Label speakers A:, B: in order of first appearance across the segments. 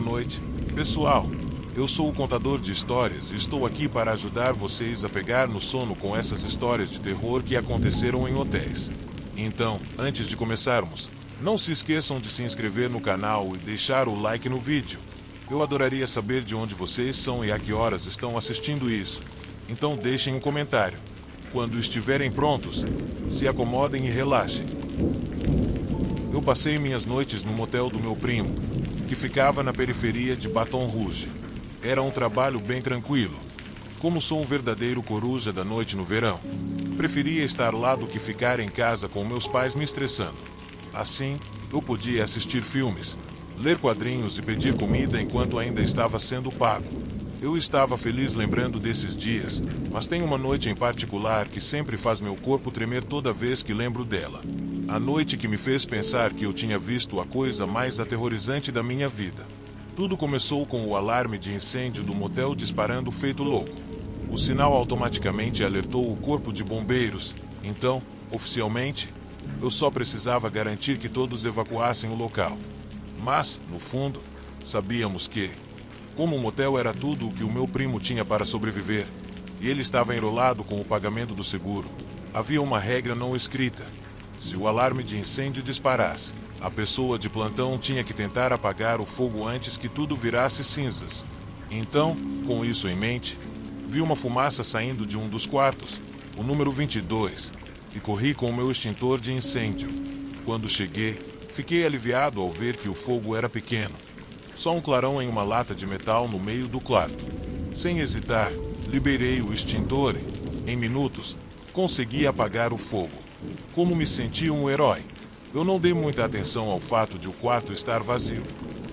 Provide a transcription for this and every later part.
A: noite, pessoal. Eu sou o contador de histórias e estou aqui para ajudar vocês a pegar no sono com essas histórias de terror que aconteceram em hotéis. Então, antes de começarmos, não se esqueçam de se inscrever no canal e deixar o like no vídeo. Eu adoraria saber de onde vocês são e a que horas estão assistindo isso. Então deixem um comentário. Quando estiverem prontos, se acomodem e relaxem. Eu passei minhas noites no motel do meu primo, que ficava na periferia de Baton Rouge. Era um trabalho bem tranquilo. Como sou um verdadeiro coruja da noite no verão, preferia estar lá do que ficar em casa com meus pais me estressando. Assim, eu podia assistir filmes, ler quadrinhos e pedir comida enquanto ainda estava sendo pago. Eu estava feliz lembrando desses dias, mas tem uma noite em particular que sempre faz meu corpo tremer toda vez que lembro dela. A noite que me fez pensar que eu tinha visto a coisa mais aterrorizante da minha vida. Tudo começou com o alarme de incêndio do motel disparando feito louco. O sinal automaticamente alertou o corpo de bombeiros, então, oficialmente, eu só precisava garantir que todos evacuassem o local. Mas, no fundo, sabíamos que, como o motel era tudo o que o meu primo tinha para sobreviver, e ele estava enrolado com o pagamento do seguro, havia uma regra não escrita. Se o alarme de incêndio disparasse, a pessoa de plantão tinha que tentar apagar o fogo antes que tudo virasse cinzas. Então, com isso em mente, vi uma fumaça saindo de um dos quartos, o número 22, e corri com o meu extintor de incêndio. Quando cheguei, fiquei aliviado ao ver que o fogo era pequeno. Só um clarão em uma lata de metal no meio do quarto. Sem hesitar, liberei o extintor e, em minutos, consegui apagar o fogo. Como me senti um herói. Eu não dei muita atenção ao fato de o quarto estar vazio,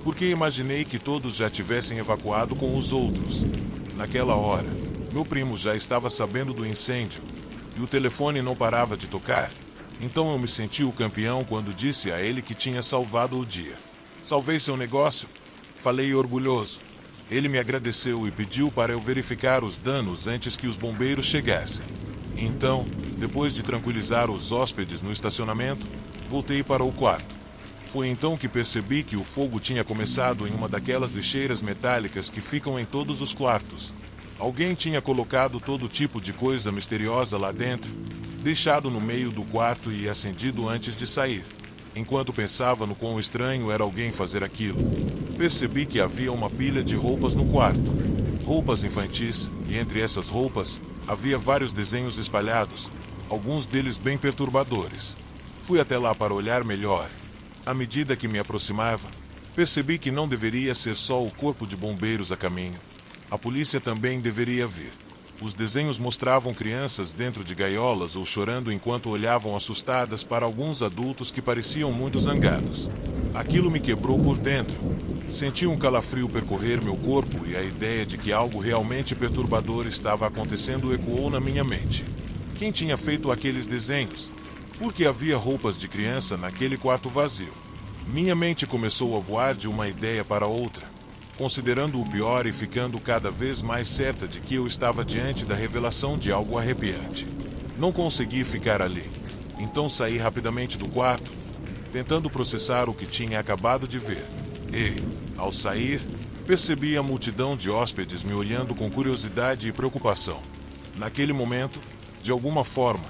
A: porque imaginei que todos já tivessem evacuado com os outros. Naquela hora, meu primo já estava sabendo do incêndio, e o telefone não parava de tocar. Então eu me senti o campeão quando disse a ele que tinha salvado o dia. Salvei seu negócio? Falei orgulhoso. Ele me agradeceu e pediu para eu verificar os danos antes que os bombeiros chegassem. Então, depois de tranquilizar os hóspedes no estacionamento, voltei para o quarto. Foi então que percebi que o fogo tinha começado em uma daquelas lixeiras metálicas que ficam em todos os quartos. Alguém tinha colocado todo tipo de coisa misteriosa lá dentro, deixado no meio do quarto e acendido antes de sair. Enquanto pensava no quão estranho era alguém fazer aquilo, percebi que havia uma pilha de roupas no quarto. Roupas infantis, e entre essas roupas, havia vários desenhos espalhados, alguns deles bem perturbadores. Fui até lá para olhar melhor. À medida que me aproximava, percebi que não deveria ser só o corpo de bombeiros a caminho. A polícia também deveria vir. Os desenhos mostravam crianças dentro de gaiolas ou chorando enquanto olhavam assustadas para alguns adultos que pareciam muito zangados. Aquilo me quebrou por dentro. Senti um calafrio percorrer meu corpo e a ideia de que algo realmente perturbador estava acontecendo ecoou na minha mente. Quem tinha feito aqueles desenhos? Por que havia roupas de criança naquele quarto vazio? Minha mente começou a voar de uma ideia para outra, considerando o pior e ficando cada vez mais certa de que eu estava diante da revelação de algo arrepiante. Não consegui ficar ali, então saí rapidamente do quarto, tentando processar o que tinha acabado de ver. E, ao sair, percebi a multidão de hóspedes me olhando com curiosidade e preocupação. Naquele momento, de alguma forma,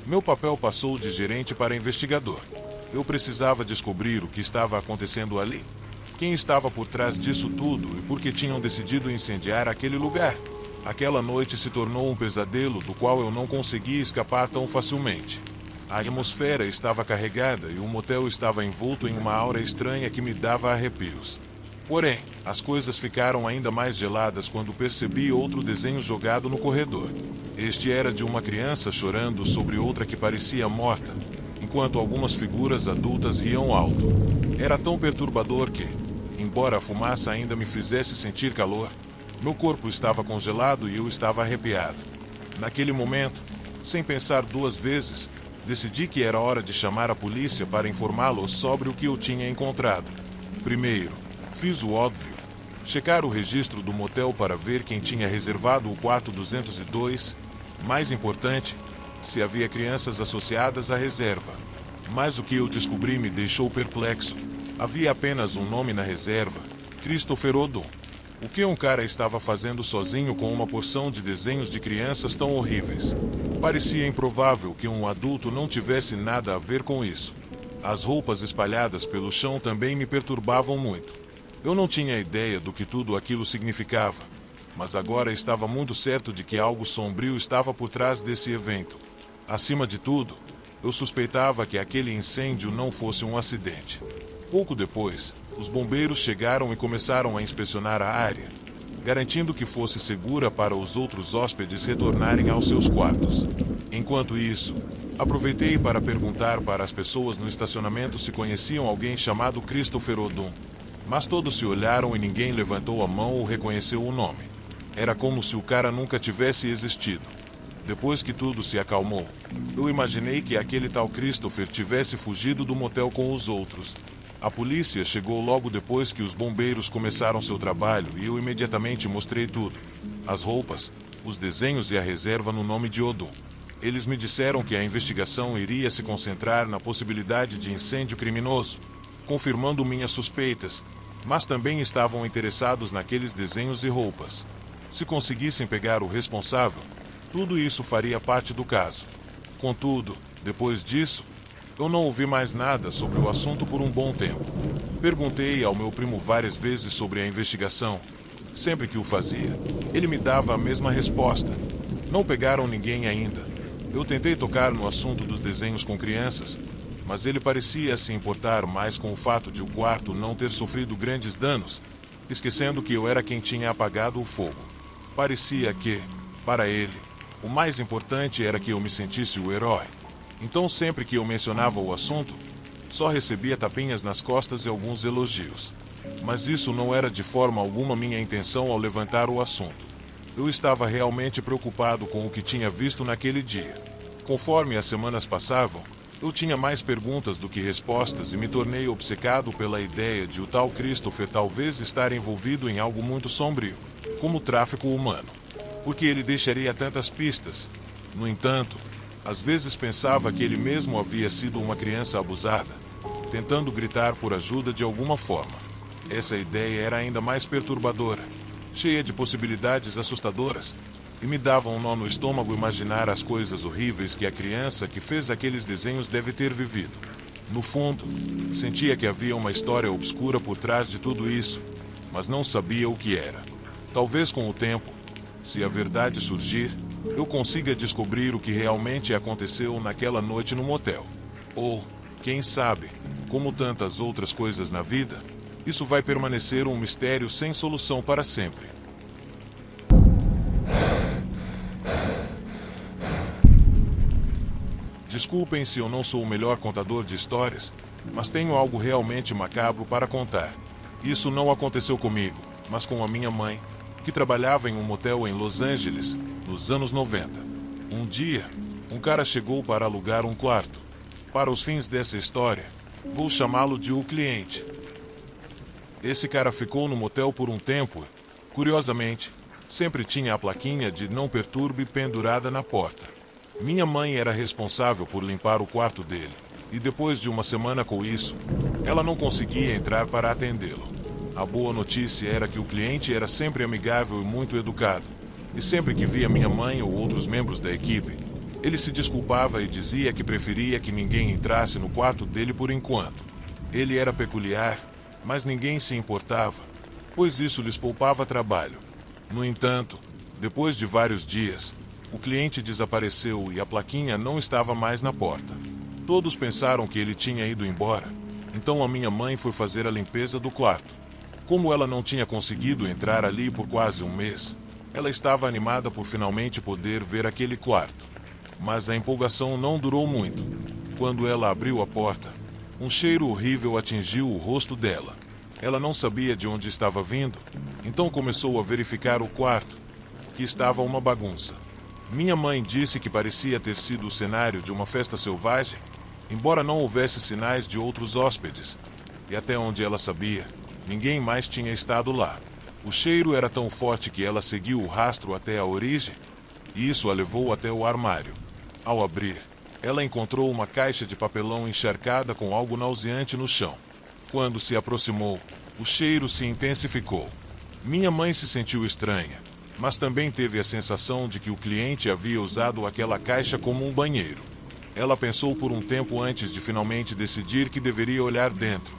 A: meu papel passou de gerente para investigador. Eu precisava descobrir o que estava acontecendo ali. Quem estava por trás disso tudo e por que tinham decidido incendiar aquele lugar? Aquela noite se tornou um pesadelo do qual eu não conseguia escapar tão facilmente. A atmosfera estava carregada e o motel estava envolto em uma aura estranha que me dava arrepios. Porém, as coisas ficaram ainda mais geladas quando percebi outro desenho jogado no corredor. Este era de uma criança chorando sobre outra que parecia morta, enquanto algumas figuras adultas riam alto. Era tão perturbador que, embora a fumaça ainda me fizesse sentir calor, meu corpo estava congelado e eu estava arrepiado. Naquele momento, sem pensar duas vezes, decidi que era hora de chamar a polícia para informá-los sobre o que eu tinha encontrado. Primeiro, fiz o óbvio. Checar o registro do motel para ver quem tinha reservado o quarto 202. Mais importante, se havia crianças associadas à reserva. Mas o que eu descobri me deixou perplexo. Havia apenas um nome na reserva, Christopher Odom. O que um cara estava fazendo sozinho com uma porção de desenhos de crianças tão horríveis? Parecia improvável que um adulto não tivesse nada a ver com isso. As roupas espalhadas pelo chão também me perturbavam muito. Eu não tinha ideia do que tudo aquilo significava, mas agora estava muito certo de que algo sombrio estava por trás desse evento. Acima de tudo, eu suspeitava que aquele incêndio não fosse um acidente. Pouco depois, os bombeiros chegaram e começaram a inspecionar a área, garantindo que fosse segura para os outros hóspedes retornarem aos seus quartos. Enquanto isso, aproveitei para perguntar para as pessoas no estacionamento se conheciam alguém chamado Christopher Odom, mas todos se olharam e ninguém levantou a mão ou reconheceu o nome. Era como se o cara nunca tivesse existido. Depois que tudo se acalmou, eu imaginei que aquele tal Christopher tivesse fugido do motel com os outros. A polícia chegou logo depois que os bombeiros começaram seu trabalho e eu imediatamente mostrei tudo. As roupas, os desenhos e a reserva no nome de Odom. Eles me disseram que a investigação iria se concentrar na possibilidade de incêndio criminoso, confirmando minhas suspeitas, mas também estavam interessados naqueles desenhos e roupas. Se conseguissem pegar o responsável, tudo isso faria parte do caso. Contudo, depois disso, eu não ouvi mais nada sobre o assunto por um bom tempo. Perguntei ao meu primo várias vezes sobre a investigação. Sempre que o fazia, ele me dava a mesma resposta. Não pegaram ninguém ainda. Eu tentei tocar no assunto dos desenhos com crianças, mas ele parecia se importar mais com o fato de o quarto não ter sofrido grandes danos, esquecendo que eu era quem tinha apagado o fogo. Parecia que, para ele, o mais importante era que eu me sentisse o herói. Então, sempre que eu mencionava o assunto, só recebia tapinhas nas costas e alguns elogios. Mas isso não era de forma alguma minha intenção ao levantar o assunto. Eu estava realmente preocupado com o que tinha visto naquele dia. Conforme as semanas passavam, eu tinha mais perguntas do que respostas e me tornei obcecado pela ideia de o tal Christopher talvez estar envolvido em algo muito sombrio, como tráfico humano. Porque ele deixaria tantas pistas. No entanto, às vezes pensava que ele mesmo havia sido uma criança abusada, tentando gritar por ajuda de alguma forma. Essa ideia era ainda mais perturbadora, cheia de possibilidades assustadoras, e me dava um nó no estômago imaginar as coisas horríveis que a criança que fez aqueles desenhos deve ter vivido. No fundo, sentia que havia uma história obscura por trás de tudo isso, mas não sabia o que era. Talvez com o tempo, se a verdade surgir, eu consiga descobrir o que realmente aconteceu naquela noite no motel. Ou, quem sabe, como tantas outras coisas na vida, isso vai permanecer um mistério sem solução para sempre. Desculpem se eu não sou o melhor contador de histórias, mas tenho algo realmente macabro para contar. Isso não aconteceu comigo, mas com a minha mãe, que trabalhava em um motel em Los Angeles, nos anos 90. Um dia, um cara chegou para alugar um quarto. Para os fins dessa história, vou chamá-lo de o cliente. Esse cara ficou no motel por um tempo. Curiosamente, sempre tinha a plaquinha de não perturbe pendurada na porta. Minha mãe era responsável por limpar o quarto dele, e depois de uma semana com isso, ela não conseguia entrar para atendê-lo. A boa notícia era que o cliente era sempre amigável e muito educado, e sempre que via minha mãe ou outros membros da equipe, ele se desculpava e dizia que preferia que ninguém entrasse no quarto dele por enquanto. Ele era peculiar, mas ninguém se importava, pois isso lhes poupava trabalho. No entanto, depois de vários dias, o cliente desapareceu e a plaquinha não estava mais na porta. Todos pensaram que ele tinha ido embora, então a minha mãe foi fazer a limpeza do quarto. Como ela não tinha conseguido entrar ali por quase um mês, ela estava animada por finalmente poder ver aquele quarto. Mas a empolgação não durou muito. Quando ela abriu a porta, um cheiro horrível atingiu o rosto dela. Ela não sabia de onde estava vindo, então começou a verificar o quarto, que estava uma bagunça. Minha mãe disse que parecia ter sido o cenário de uma festa selvagem, embora não houvesse sinais de outros hóspedes. E até onde ela sabia, ninguém mais tinha estado lá. O cheiro era tão forte que ela seguiu o rastro até a origem, e isso a levou até o armário. Ao abrir, ela encontrou uma caixa de papelão encharcada com algo nauseante no chão. Quando se aproximou, O cheiro se intensificou. Minha mãe se sentiu estranha, mas também teve a sensação de que o cliente havia usado aquela caixa como um banheiro. Ela pensou por um tempo antes de finalmente decidir que deveria olhar dentro.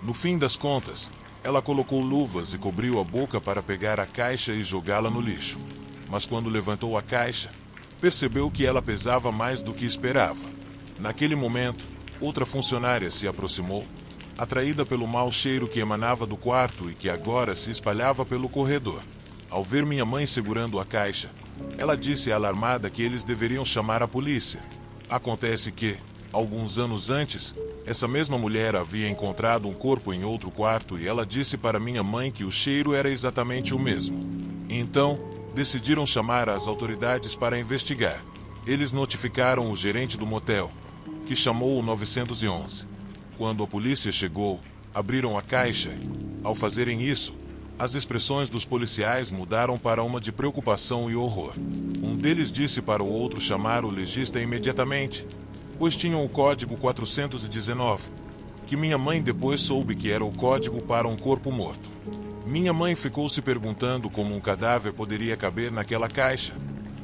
A: No fim das contas, ela colocou luvas e cobriu a boca para pegar a caixa e jogá-la no lixo. Mas quando levantou a caixa, percebeu que ela pesava mais do que esperava. Naquele momento, outra funcionária se aproximou, atraída pelo mau cheiro que emanava do quarto e que agora se espalhava pelo corredor. Ao ver minha mãe segurando a caixa, ela disse alarmada que eles deveriam chamar a polícia. Acontece que, alguns anos antes, essa mesma mulher havia encontrado um corpo em outro quarto e ela disse para minha mãe que o cheiro era exatamente o mesmo. Então, decidiram chamar as autoridades para investigar. Eles notificaram o gerente do motel, que chamou o 911. Quando a polícia chegou, abriram a caixa. Ao fazerem isso, as expressões dos policiais mudaram para uma de preocupação e horror. Um deles disse para o outro chamar o legista imediatamente, pois tinham o código 419, que minha mãe depois soube que era o código para um corpo morto. Minha mãe ficou se perguntando como um cadáver poderia caber naquela caixa,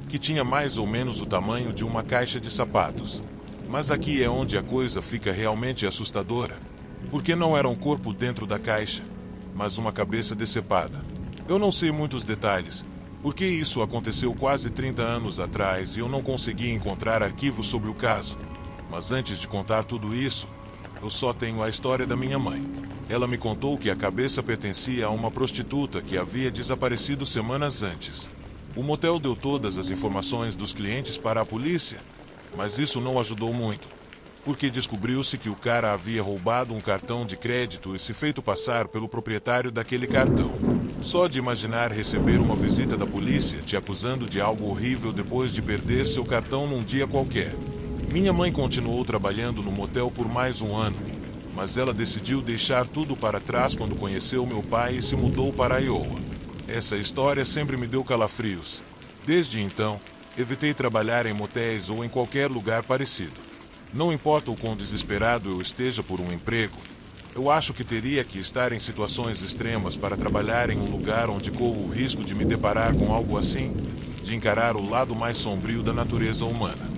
A: que tinha mais ou menos o tamanho de uma caixa de sapatos. Mas aqui é onde a coisa fica realmente assustadora, porque não era um corpo dentro da caixa, mas uma cabeça decepada. Eu não sei muitos detalhes, porque isso aconteceu quase 30 anos atrás e eu não consegui encontrar arquivos sobre o caso. Mas antes de contar tudo isso, eu só tenho a história da minha mãe. Ela me contou que a cabeça pertencia a uma prostituta que havia desaparecido semanas antes. O motel deu todas as informações dos clientes para a polícia, mas isso não ajudou muito, porque descobriu-se que o cara havia roubado um cartão de crédito e se feito passar pelo proprietário daquele cartão. Só de imaginar receber uma visita da polícia te acusando de algo horrível depois de perder seu cartão num dia qualquer. Minha mãe continuou trabalhando no motel por mais um ano, mas ela decidiu deixar tudo para trás quando conheceu meu pai e se mudou para Iowa. Essa história sempre me deu calafrios. Desde então, evitei trabalhar em motéis ou em qualquer lugar parecido. Não importa o quão desesperado eu esteja por um emprego, eu acho que teria que estar em situações extremas para trabalhar em um lugar onde corro o risco de me deparar com algo assim, de encarar o lado mais sombrio da natureza humana.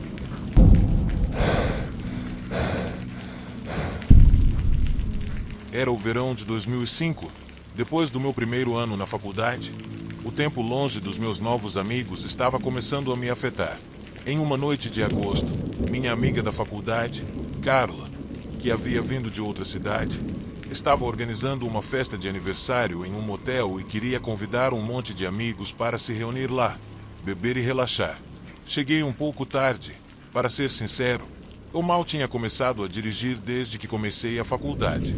A: Era o verão de 2005, depois do meu primeiro ano na faculdade. O tempo longe dos meus novos amigos estava começando a me afetar. Em uma noite de agosto, minha amiga da faculdade, Carla, que havia vindo de outra cidade, estava organizando uma festa de aniversário em um motel e queria convidar um monte de amigos para se reunir lá, beber e relaxar. Cheguei um pouco tarde, para ser sincero, eu mal tinha começado a dirigir desde que comecei a faculdade.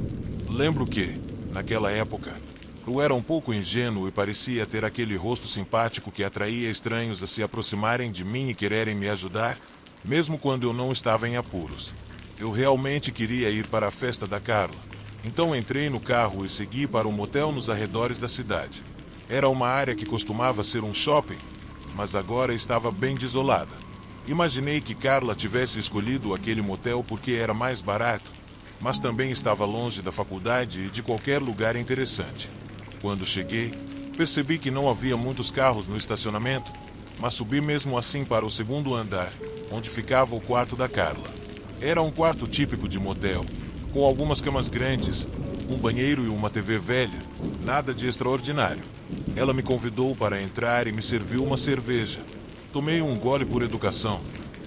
A: Lembro que, naquela época, eu era um pouco ingênuo e parecia ter aquele rosto simpático que atraía estranhos a se aproximarem de mim e quererem me ajudar, mesmo quando eu não estava em apuros. Eu realmente queria ir para a festa da Carla, então entrei no carro e segui para um motel nos arredores da cidade. Era uma área que costumava ser um shopping, mas agora estava bem desolada. Imaginei que Carla tivesse escolhido aquele motel porque era mais barato, mas também estava longe da faculdade e de qualquer lugar interessante. Quando cheguei, percebi que não havia muitos carros no estacionamento, mas subi mesmo assim para o segundo andar, onde ficava o quarto da Carla. Era um quarto típico de motel, com algumas camas grandes, um banheiro e uma TV velha, nada de extraordinário. Ela me convidou para entrar e me serviu uma cerveja. Tomei um gole por educação,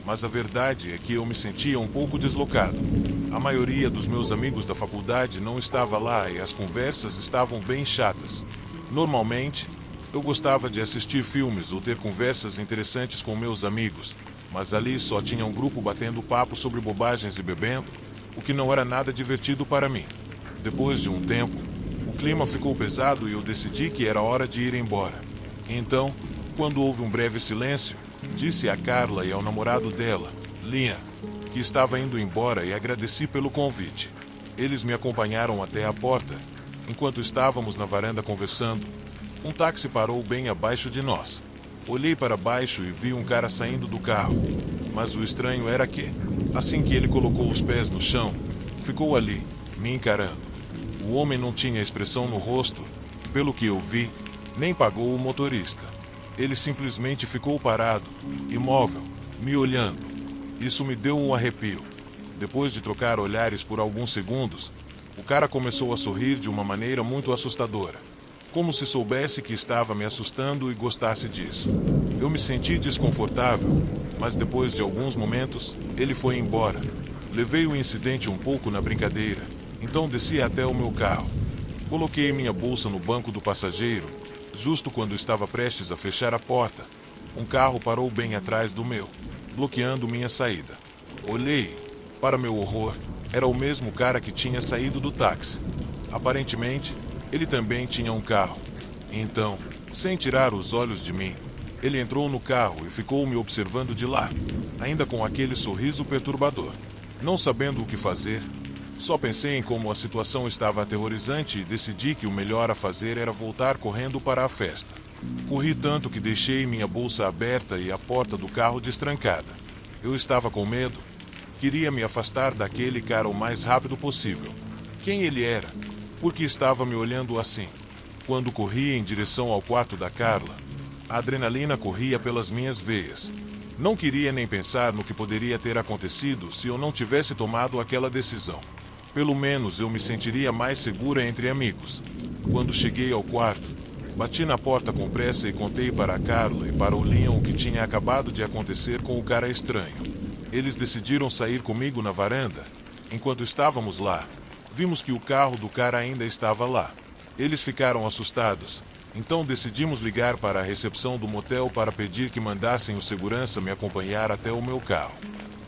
A: mas a verdade é que eu me sentia um pouco deslocado. A maioria dos meus amigos da faculdade não estava lá e as conversas estavam bem chatas. Normalmente, eu gostava de assistir filmes ou ter conversas interessantes com meus amigos, mas ali só tinha um grupo batendo papo sobre bobagens e bebendo, o que não era nada divertido para mim. Depois de um tempo, o clima ficou pesado e eu decidi que era hora de ir embora. Então, quando houve um breve silêncio, disse a Carla e ao namorado dela, Liam, que estava indo embora e agradeci pelo convite. Eles me acompanharam até a porta. Enquanto estávamos na varanda conversando, um táxi parou bem abaixo de nós. Olhei para baixo e vi um cara saindo do carro, mas o estranho era que, assim que ele colocou os pés no chão, ficou ali, me encarando. O O homem não tinha expressão no rosto, pelo que eu vi, nem pagou o motorista. Ele simplesmente ficou parado, imóvel, me olhando. Isso me deu um arrepio. Depois de trocar olhares por alguns segundos, o cara começou a sorrir de uma maneira muito assustadora, como se soubesse que estava me assustando e gostasse disso. Eu me senti desconfortável, mas depois de alguns momentos, ele foi embora. Levei o incidente um pouco na brincadeira, então desci até o meu carro. Coloquei minha bolsa no banco do passageiro. Justo quando estava prestes a fechar a porta, um carro parou bem atrás do meu, bloqueando minha saída. Olhei. Para meu horror, era o mesmo cara que tinha saído do táxi. Aparentemente, ele também tinha um carro. Então, sem tirar os olhos de mim, ele entrou no carro e ficou me observando de lá, ainda com aquele sorriso perturbador. Não sabendo o que fazer, só pensei em como a situação estava aterrorizante e decidi que o melhor a fazer era voltar correndo para a festa. Corri tanto que deixei minha bolsa aberta e a porta do carro destrancada. Eu estava com medo. Queria me afastar daquele cara o mais rápido possível. Quem ele era? Por que estava me olhando assim? Quando corri em direção ao quarto da Carla, a adrenalina corria pelas minhas veias. Não queria nem pensar no que poderia ter acontecido se eu não tivesse tomado aquela decisão. Pelo menos eu me sentiria mais segura entre amigos. Quando cheguei ao quarto, bati na porta com pressa e contei para a Carla e para o Leon o que tinha acabado de acontecer com o cara estranho. Eles decidiram sair comigo na varanda. Enquanto estávamos lá, vimos que o carro do cara ainda estava lá. Eles ficaram assustados, então decidimos ligar para a recepção do motel para pedir que mandassem o segurança me acompanhar até o meu carro.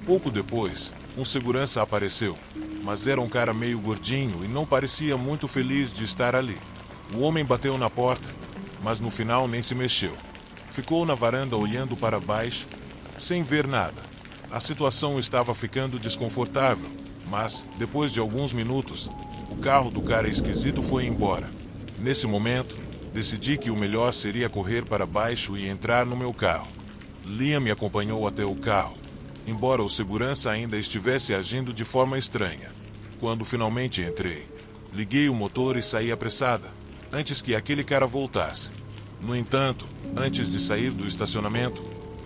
A: Pouco depois, um segurança apareceu, mas era um cara meio gordinho e não parecia muito feliz de estar ali. O homem bateu na porta, mas no final nem se mexeu. Ficou na varanda olhando para baixo, sem ver nada. A situação estava ficando desconfortável, mas, depois de alguns minutos, o carro do cara esquisito foi embora. Nesse momento, decidi que o melhor seria correr para baixo e entrar no meu carro. Liam me acompanhou até o carro, embora o segurança ainda estivesse agindo de forma estranha. Quando finalmente entrei, liguei o motor e saí apressada, antes que aquele cara voltasse. No entanto, antes de sair do estacionamento,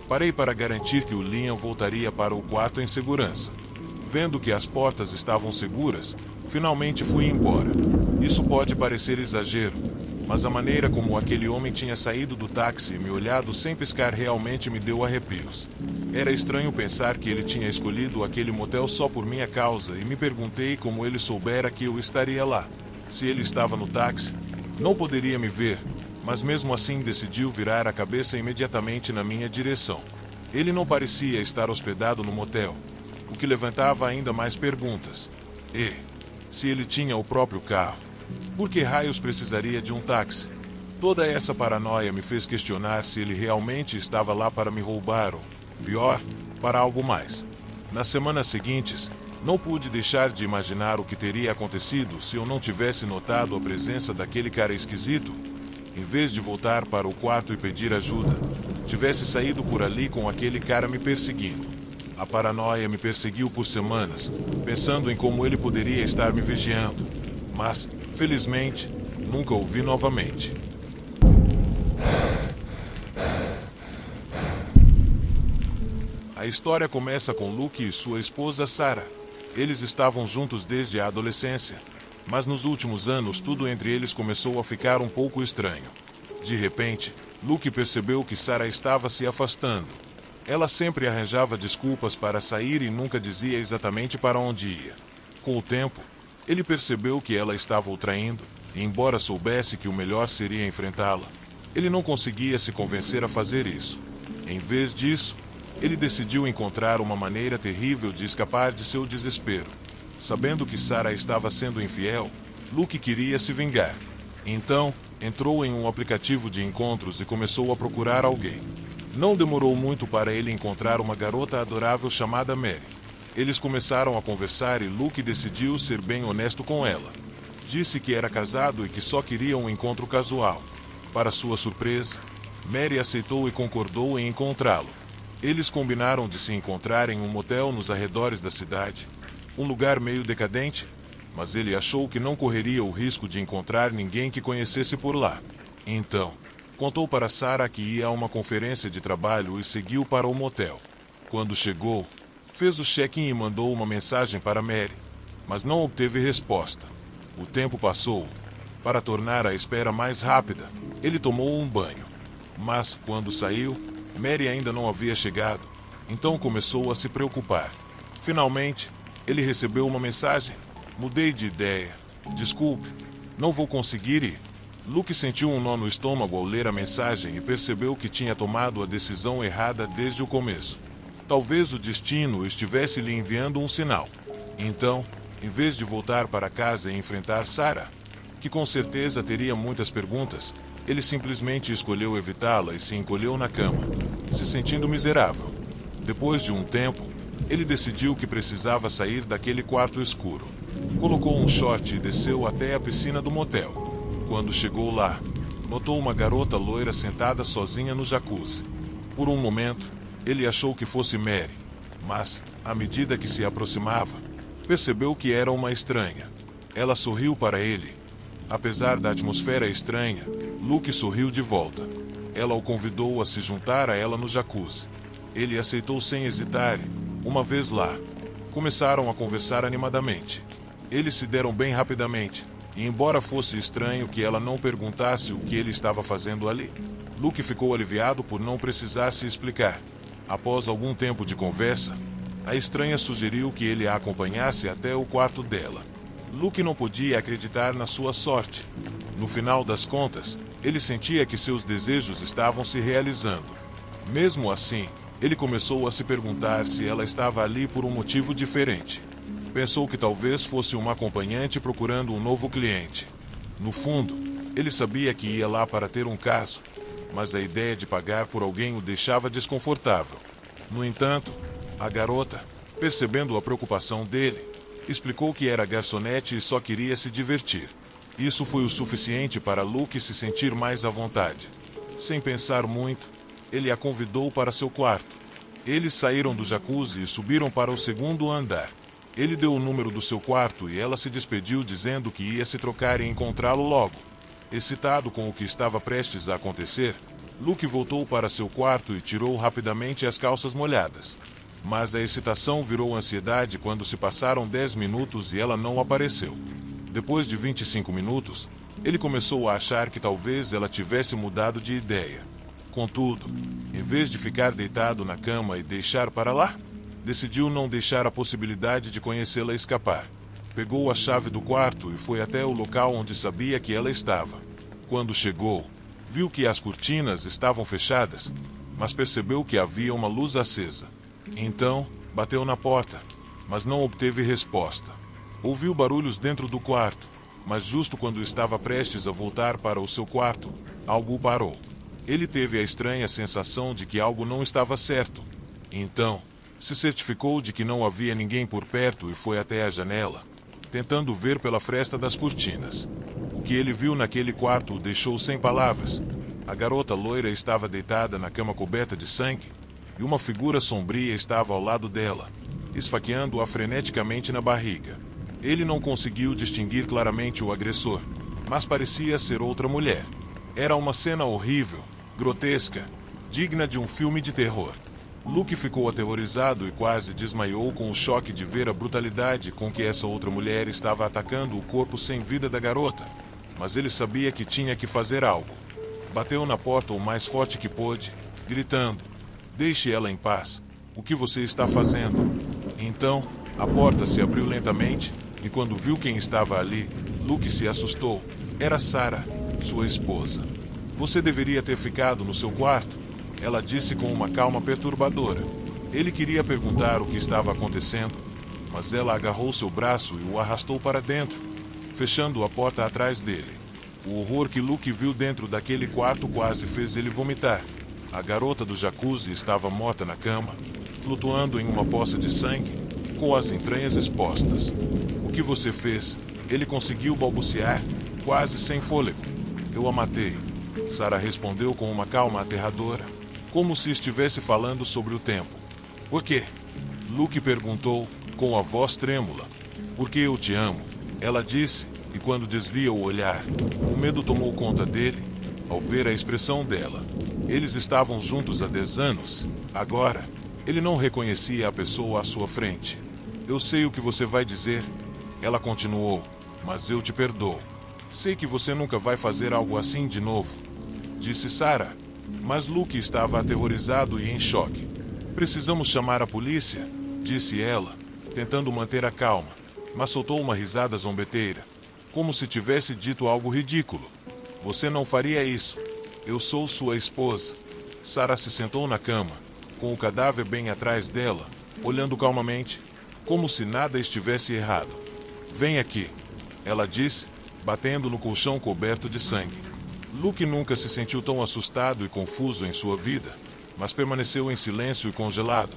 A: parei para garantir que o Liam voltaria para o quarto em segurança. Vendo que as portas estavam seguras, finalmente fui embora. Isso pode parecer exagero, mas a maneira como aquele homem tinha saído do táxi e me olhado sem piscar realmente me deu arrepios. Era estranho pensar que ele tinha escolhido aquele motel só por minha causa e me perguntei como ele soubera que eu estaria lá. Se ele estava no táxi, não poderia me ver, mas mesmo assim decidiu virar a cabeça imediatamente na minha direção. Ele não parecia estar hospedado no motel, o que levantava ainda mais perguntas. E, se ele tinha o próprio carro, por que raios precisaria de um táxi? Toda essa paranoia me fez questionar se ele realmente estava lá para me roubar ou, pior, para algo mais. Nas semanas seguintes, não pude deixar de imaginar o que teria acontecido se eu não tivesse notado a presença daquele cara esquisito. Em vez de voltar para o quarto e pedir ajuda, tivesse saído por ali com aquele cara me perseguindo. A paranoia me perseguiu por semanas, pensando em como ele poderia estar me vigiando. Mas, felizmente, nunca o vi novamente. A história começa com Luke e sua esposa Sarah. Eles estavam juntos desde a adolescência, mas nos últimos anos tudo entre eles começou a ficar um pouco estranho. De repente, Luke percebeu que Sarah estava se afastando. Ela sempre arranjava desculpas para sair e nunca dizia exatamente para onde ia. Com o tempo, ele percebeu que ela estava o traindo, e embora soubesse que o melhor seria enfrentá-la, ele não conseguia se convencer a fazer isso. Em vez disso, ele decidiu encontrar uma maneira terrível de escapar de seu desespero. Sabendo que Sarah estava sendo infiel, Luke queria se vingar. Então, entrou em um aplicativo de encontros e começou a procurar alguém. Não demorou muito para ele encontrar uma garota adorável chamada Mary. Eles começaram a conversar e Luke decidiu ser bem honesto com ela. Disse que era casado e que só queria um encontro casual. Para sua surpresa, Mary aceitou e concordou em encontrá-lo. Eles combinaram de se encontrar em um motel nos arredores da cidade, um lugar meio decadente, mas ele achou que não correria o risco de encontrar ninguém que conhecesse por lá. Então, contou para Sarah que ia a uma conferência de trabalho e seguiu para o motel. Quando chegou, fez o check-in e mandou uma mensagem para Mary, mas não obteve resposta. O tempo passou. Para tornar a espera mais rápida, ele tomou um banho. Mas, quando saiu, Mary ainda não havia chegado, então começou a se preocupar. Finalmente, ele recebeu uma mensagem. Mudei de ideia. Desculpe, não vou conseguir ir. Luke sentiu um nó no estômago ao ler a mensagem e percebeu que tinha tomado a decisão errada desde o começo. Talvez o destino estivesse lhe enviando um sinal. Então, em vez de voltar para casa e enfrentar Sarah, que com certeza teria muitas perguntas, ele simplesmente escolheu evitá-la e se encolheu na cama, se sentindo miserável. Depois de um tempo, ele decidiu que precisava sair daquele quarto escuro. Colocou um short e desceu até a piscina do motel. Quando chegou lá, notou uma garota loira sentada sozinha no jacuzzi. Por um momento, ele achou que fosse Mary, mas, à medida que se aproximava, percebeu que era uma estranha. Ela sorriu para ele. Apesar da atmosfera estranha, Luke sorriu de volta. Ela o convidou a se juntar a ela no jacuzzi. Ele aceitou sem hesitar. Uma vez lá, começaram a conversar animadamente. Eles se deram bem rapidamente, e embora fosse estranho que ela não perguntasse o que ele estava fazendo ali, Luke ficou aliviado por não precisar se explicar. Após algum tempo de conversa, a estranha sugeriu que ele a acompanhasse até o quarto dela. Luke não podia acreditar na sua sorte. No final das contas, ele sentia que seus desejos estavam se realizando. Mesmo assim, ele começou a se perguntar se ela estava ali por um motivo diferente. Pensou que talvez fosse uma acompanhante procurando um novo cliente. No fundo, ele sabia que ia lá para ter um caso, mas a ideia de pagar por alguém o deixava desconfortável. No entanto, a garota, percebendo a preocupação dele, explicou que era garçonete e só queria se divertir. Isso foi o suficiente para Luke se sentir mais à vontade. Sem pensar muito, ele a convidou para seu quarto. Eles saíram do jacuzzi e subiram para o segundo andar. Ele deu o número do seu quarto e ela se despediu dizendo que ia se trocar e encontrá-lo logo. Excitado com o que estava prestes a acontecer, Luke voltou para seu quarto e tirou rapidamente as calças molhadas. Mas a excitação virou ansiedade quando se passaram 10 minutos e ela não apareceu. Depois de 25 minutos, ele começou a achar que talvez ela tivesse mudado de ideia. Contudo, em vez de ficar deitado na cama e deixar para lá, decidiu não deixar a possibilidade de conhecê-la escapar. Pegou a chave do quarto e foi até o local onde sabia que ela estava. Quando chegou, viu que as cortinas estavam fechadas, mas percebeu que havia uma luz acesa. Então, bateu na porta, mas não obteve resposta. Ouviu barulhos dentro do quarto, mas justo quando estava prestes a voltar para o seu quarto, algo o parou. Ele teve a estranha sensação de que algo não estava certo. Então, se certificou de que não havia ninguém por perto e foi até a janela, tentando ver pela fresta das cortinas. O que ele viu naquele quarto o deixou sem palavras. A garota loira estava deitada na cama coberta de sangue, e uma figura sombria estava ao lado dela, esfaqueando-a freneticamente na barriga. Ele não conseguiu distinguir claramente o agressor, mas parecia ser outra mulher. Era uma cena horrível, grotesca, digna de um filme de terror. Luke ficou aterrorizado e quase desmaiou com o choque de ver a brutalidade com que essa outra mulher estava atacando o corpo sem vida da garota. Mas ele sabia que tinha que fazer algo. Bateu na porta o mais forte que pôde, gritando: "Deixe ela em paz. O que você está fazendo?" Então, a porta se abriu lentamente, e quando viu quem estava ali, Luke se assustou. Era Sarah, sua esposa. "Você deveria ter ficado no seu quarto," ela disse com uma calma perturbadora. Ele queria perguntar o que estava acontecendo, mas ela agarrou seu braço e o arrastou para dentro, fechando a porta atrás dele. O horror que Luke viu dentro daquele quarto quase fez ele vomitar. A garota do jacuzzi estava morta na cama, flutuando em uma poça de sangue, com as entranhas expostas. "O que você fez?" Ele conseguiu balbuciar, quase sem fôlego. "Eu a matei," Sarah respondeu com uma calma aterradora, como se estivesse falando sobre o tempo. "Por quê?" Luke perguntou, com a voz trêmula. "Porque eu te amo," Ela disse, e quando desvia o olhar, o medo tomou conta dele, ao ver a expressão dela. Eles estavam juntos há 10 anos. Agora, ele não reconhecia a pessoa à sua frente. Eu sei o que você vai dizer, ela continuou, mas eu te perdoo. Sei que você nunca vai fazer algo assim de novo, disse Sarah. Mas Luke estava aterrorizado e em choque. Precisamos chamar a polícia, disse ela, tentando manter a calma, mas soltou uma risada zombeteira, como se tivesse dito algo ridículo. Você não faria isso. Eu sou sua esposa. Sarah se sentou na cama, com o cadáver bem atrás dela, olhando calmamente, como se nada estivesse errado. Vem aqui, ela disse, batendo no colchão coberto de sangue. Luke nunca se sentiu tão assustado e confuso em sua vida, mas permaneceu em silêncio e congelado,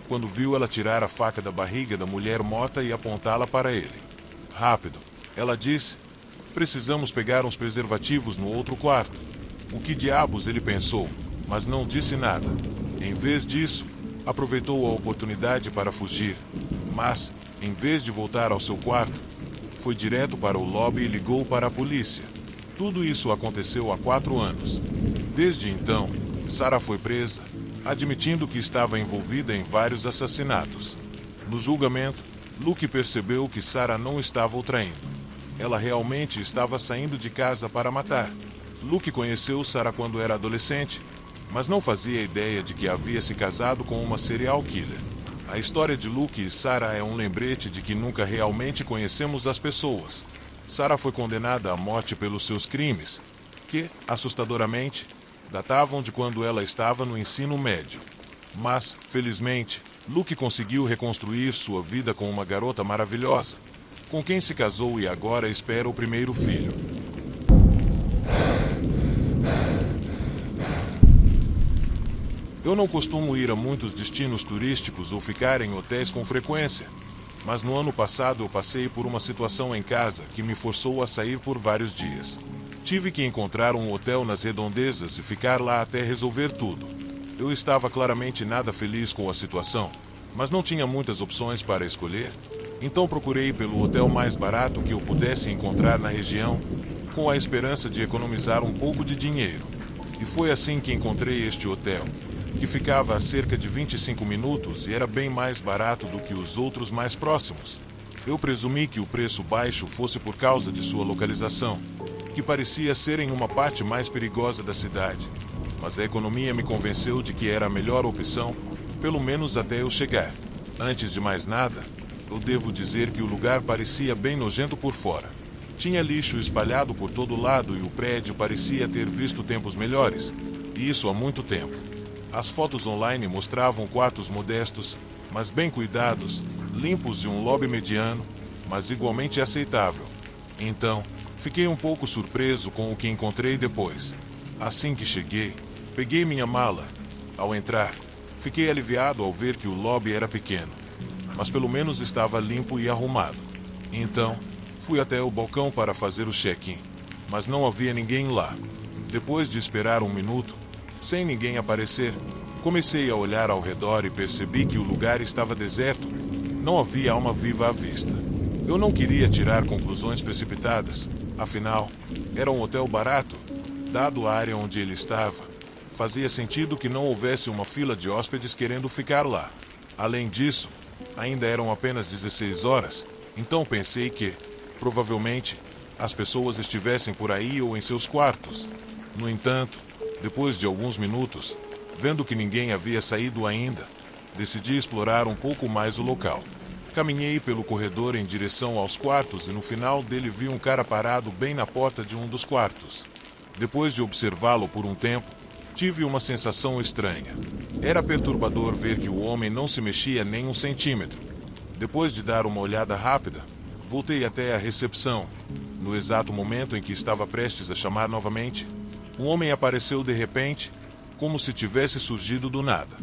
A: quando viu ela tirar a faca da barriga da mulher morta e apontá-la para ele. Rápido, ela disse. Precisamos pegar uns preservativos no outro quarto. O que diabos ele pensou, mas não disse nada. Em vez disso, aproveitou a oportunidade para fugir, mas, em vez de voltar ao seu quarto, foi direto para o lobby e ligou para a polícia. Tudo isso aconteceu há 4 anos. Desde então, Sarah foi presa, admitindo que estava envolvida em vários assassinatos. No julgamento, Luke percebeu que Sarah não estava o traindo. Ela realmente estava saindo de casa para matar. Luke conheceu Sarah quando era adolescente, mas não fazia ideia de que havia se casado com uma serial killer. A história de Luke e Sarah é um lembrete de que nunca realmente conhecemos as pessoas. Sarah foi condenada à morte pelos seus crimes, que, assustadoramente, datavam de quando ela estava no ensino médio. Mas, felizmente, Luke conseguiu reconstruir sua vida com uma garota maravilhosa, com quem se casou e agora espera o primeiro filho. Eu não costumo ir a muitos destinos turísticos ou ficar em hotéis com frequência, mas no ano passado eu passei por uma situação em casa que me forçou a sair por vários dias. Tive que encontrar um hotel nas redondezas e ficar lá até resolver tudo. Eu estava claramente nada feliz com a situação, mas não tinha muitas opções para escolher, então procurei pelo hotel mais barato que eu pudesse encontrar na região, com a esperança de economizar um pouco de dinheiro. E foi assim que encontrei este hotel, que ficava a cerca de 25 minutos e era bem mais barato do que os outros mais próximos. Eu presumi que o preço baixo fosse por causa de sua localização, que parecia ser em uma parte mais perigosa da cidade, mas a economia me convenceu de que era a melhor opção, pelo menos até eu chegar. Antes de mais nada, eu devo dizer que o lugar parecia bem nojento por fora. Tinha lixo espalhado por todo lado e o prédio parecia ter visto tempos melhores, e isso há muito tempo. As fotos online mostravam quartos modestos, mas bem cuidados, limpos e um lobby mediano, mas igualmente aceitável. Então, fiquei um pouco surpreso com o que encontrei depois. Assim que cheguei, peguei minha mala. Ao entrar, fiquei aliviado ao ver que o lobby era pequeno, mas pelo menos estava limpo e arrumado. Então, fui até o balcão para fazer o check-in, mas não havia ninguém lá. Depois de esperar 1 minuto, sem ninguém aparecer, comecei a olhar ao redor e percebi que o lugar estava deserto. Não havia alma viva à vista. Eu não queria tirar conclusões precipitadas, afinal, era um hotel barato. Dado a área onde ele estava, fazia sentido que não houvesse uma fila de hóspedes querendo ficar lá. Além disso, ainda eram apenas 16 horas, então pensei que, provavelmente, as pessoas estivessem por aí ou em seus quartos. No entanto, depois de alguns minutos, vendo que ninguém havia saído ainda, decidi explorar um pouco mais o local. Caminhei pelo corredor em direção aos quartos e no final dele vi um cara parado bem na porta de um dos quartos. Depois de observá-lo por um tempo, tive uma sensação estranha. Era perturbador ver que o homem não se mexia nem 1 centímetro. Depois de dar uma olhada rápida, voltei até a recepção. No exato momento em que estava prestes a chamar novamente, o homem apareceu de repente, como se tivesse surgido do nada.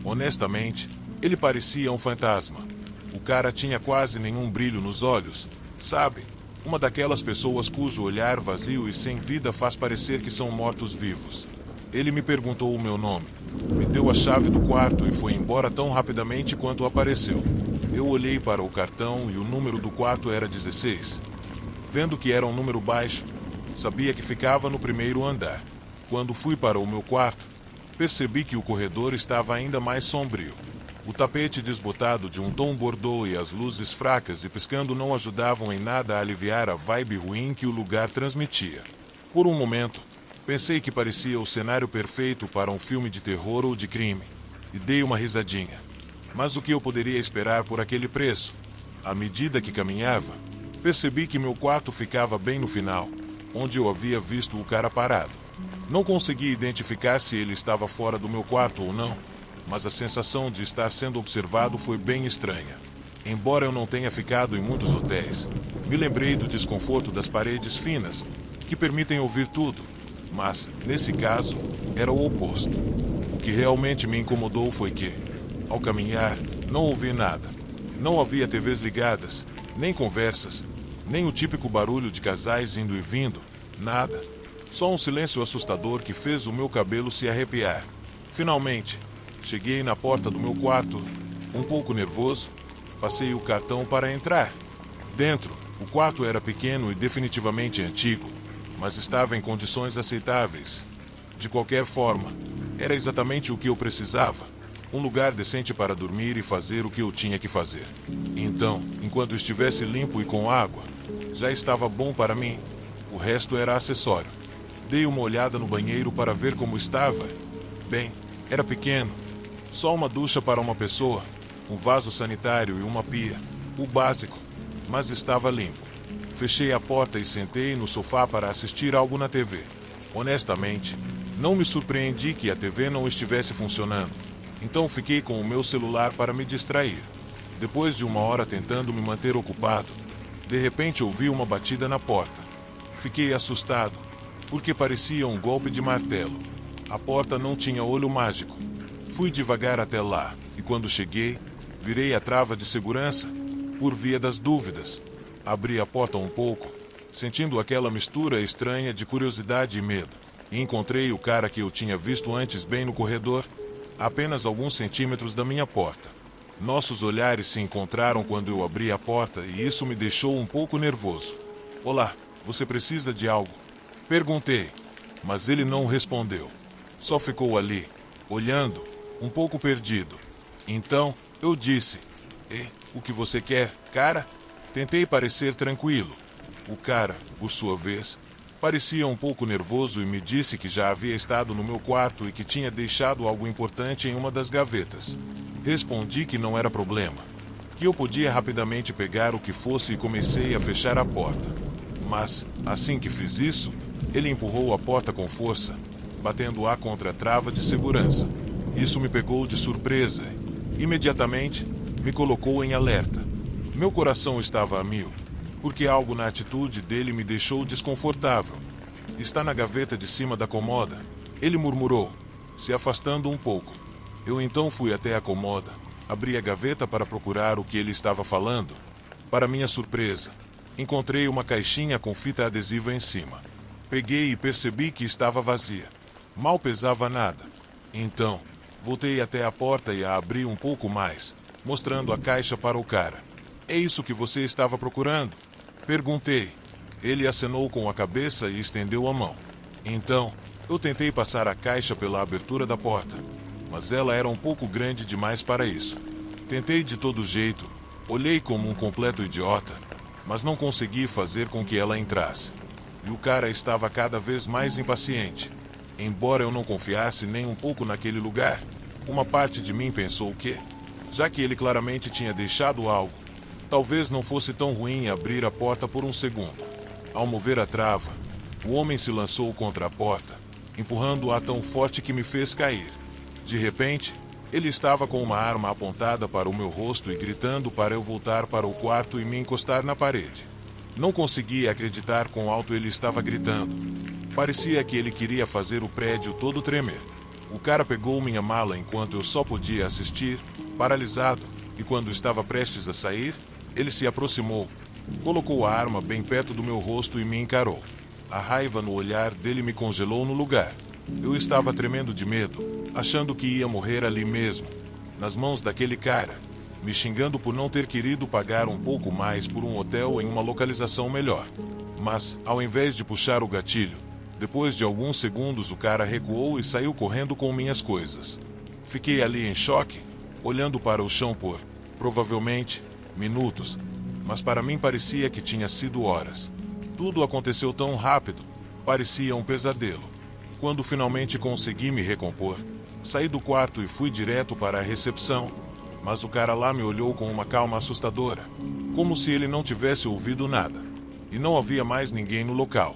A: Honestamente, ele parecia um fantasma. O cara tinha quase nenhum brilho nos olhos, sabe? Uma daquelas pessoas cujo olhar vazio e sem vida faz parecer que são mortos-vivos. Ele me perguntou o meu nome, me deu a chave do quarto e foi embora tão rapidamente quanto apareceu. Eu olhei para o cartão e o número do quarto era 16. Vendo que era um número baixo, sabia que ficava no primeiro andar. Quando fui para o meu quarto, percebi que o corredor estava ainda mais sombrio. O tapete desbotado de um tom bordô e as luzes fracas e piscando não ajudavam em nada a aliviar a vibe ruim que o lugar transmitia. Por um momento, pensei que parecia o cenário perfeito para um filme de terror ou de crime, e dei uma risadinha. Mas o que eu poderia esperar por aquele preço? À medida que caminhava, percebi que meu quarto ficava bem no final, onde eu havia visto o cara parado. Não consegui identificar se ele estava fora do meu quarto ou não, mas a sensação de estar sendo observado foi bem estranha. Embora eu não tenha ficado em muitos hotéis, me lembrei do desconforto das paredes finas, que permitem ouvir tudo, mas, nesse caso, era o oposto. O que realmente me incomodou foi que, ao caminhar, não ouvi nada. Não havia TVs ligadas, nem conversas, nem o típico barulho de casais indo e vindo, nada. Só um silêncio assustador que fez o meu cabelo se arrepiar. Finalmente, cheguei na porta do meu quarto, um pouco nervoso, passei o cartão para entrar. Dentro, o quarto era pequeno e definitivamente antigo, mas estava em condições aceitáveis. De qualquer forma, era exatamente o que eu precisava. Um lugar decente para dormir e fazer o que eu tinha que fazer. Então, enquanto estivesse limpo e com água, já estava bom para mim. O resto era acessório. Dei uma olhada no banheiro para ver como estava. Bem, era pequeno. Só uma ducha para uma pessoa, um vaso sanitário e uma pia. O básico, mas estava limpo. Fechei a porta e sentei no sofá para assistir algo na TV. Honestamente, não me surpreendi que a TV não estivesse funcionando. Então fiquei com o meu celular para me distrair. Depois de uma hora tentando me manter ocupado, de repente ouvi uma batida na porta. Fiquei assustado, porque parecia um golpe de martelo. A porta não tinha olho mágico. Fui devagar até lá, e quando cheguei, virei a trava de segurança, por via das dúvidas. Abri a porta um pouco, sentindo aquela mistura estranha de curiosidade e medo, e encontrei o cara que eu tinha visto antes bem no corredor, a apenas alguns centímetros da minha porta. Nossos olhares se encontraram quando eu abri a porta e isso me deixou um pouco nervoso. "Olá, você precisa de algo?" Perguntei, mas ele não respondeu. Só ficou ali, olhando, um pouco perdido. Então, eu disse, o que você quer, cara?" Tentei parecer tranquilo. O cara, por sua vez, parecia um pouco nervoso e me disse que já havia estado no meu quarto e que tinha deixado algo importante em uma das gavetas. Respondi que não era problema, que eu podia rapidamente pegar o que fosse e comecei a fechar a porta. Mas, assim que fiz isso, ele empurrou a porta com força, batendo-a contra a trava de segurança. Isso me pegou de surpresa. Imediatamente, me colocou em alerta. Meu coração estava a mil, porque algo na atitude dele me deixou desconfortável. "Está na gaveta de cima da comoda", ele murmurou, se afastando um pouco. Eu então fui até a comoda, abri a gaveta para procurar o que ele estava falando. Para minha surpresa, encontrei uma caixinha com fita adesiva em cima. Peguei e percebi que estava vazia. Mal pesava nada. Então, voltei até a porta e a abri um pouco mais, mostrando a caixa para o cara. "É isso que você estava procurando?" Perguntei. Ele acenou com a cabeça e estendeu a mão. Então, eu tentei passar a caixa pela abertura da porta, mas ela era um pouco grande demais para isso. Tentei de todo jeito, olhei como um completo idiota, mas não consegui fazer com que ela entrasse. E o cara estava cada vez mais impaciente. Embora eu não confiasse nem um pouco naquele lugar, uma parte de mim pensou que, já que ele claramente tinha deixado algo, talvez não fosse tão ruim abrir a porta por um segundo. Ao mover a trava, o homem se lançou contra a porta, empurrando-a tão forte que me fez cair. De repente, ele estava com uma arma apontada para o meu rosto e gritando para eu voltar para o quarto e me encostar na parede. Não conseguia acreditar quão alto ele estava gritando. Parecia que ele queria fazer o prédio todo tremer. O cara pegou minha mala enquanto eu só podia assistir, paralisado, e quando estava prestes a sair, ele se aproximou, colocou a arma bem perto do meu rosto e me encarou. A raiva no olhar dele me congelou no lugar. Eu estava tremendo de medo, achando que ia morrer ali mesmo, nas mãos daquele cara. me xingando por não ter querido pagar um pouco mais por um hotel em uma localização melhor. Mas, ao invés de puxar o gatilho, depois de alguns segundos o cara recuou e saiu correndo com minhas coisas. Fiquei ali em choque, olhando para o chão por, provavelmente, minutos, mas para mim parecia que tinha sido horas. Tudo aconteceu tão rápido, parecia um pesadelo. Quando finalmente consegui me recompor, saí do quarto e fui direto para a recepção, mas o cara lá me olhou com uma calma assustadora, como se ele não tivesse ouvido nada. E não havia mais ninguém no local.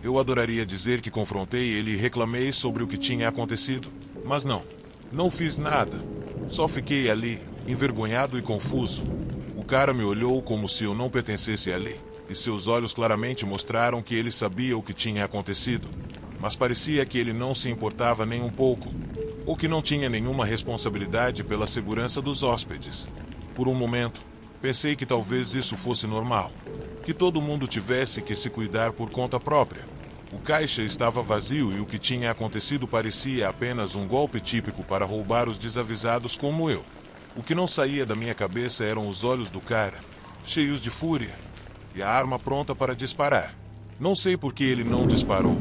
A: Eu adoraria dizer que confrontei ele e reclamei sobre o que tinha acontecido, mas não fiz nada. Só fiquei ali, envergonhado e confuso. O cara me olhou como se eu não pertencesse ali, e seus olhos claramente mostraram que ele sabia o que tinha acontecido, mas parecia que ele não se importava nem um pouco, ou que não tinha nenhuma responsabilidade pela segurança dos hóspedes. Por um momento, pensei que talvez isso fosse normal, que todo mundo tivesse que se cuidar por conta própria. O caixa estava vazio e o que tinha acontecido parecia apenas um golpe típico para roubar os desavisados como eu. O que não saía da minha cabeça eram os olhos do cara, cheios de fúria, e a arma pronta para disparar. Não sei por que ele não disparou,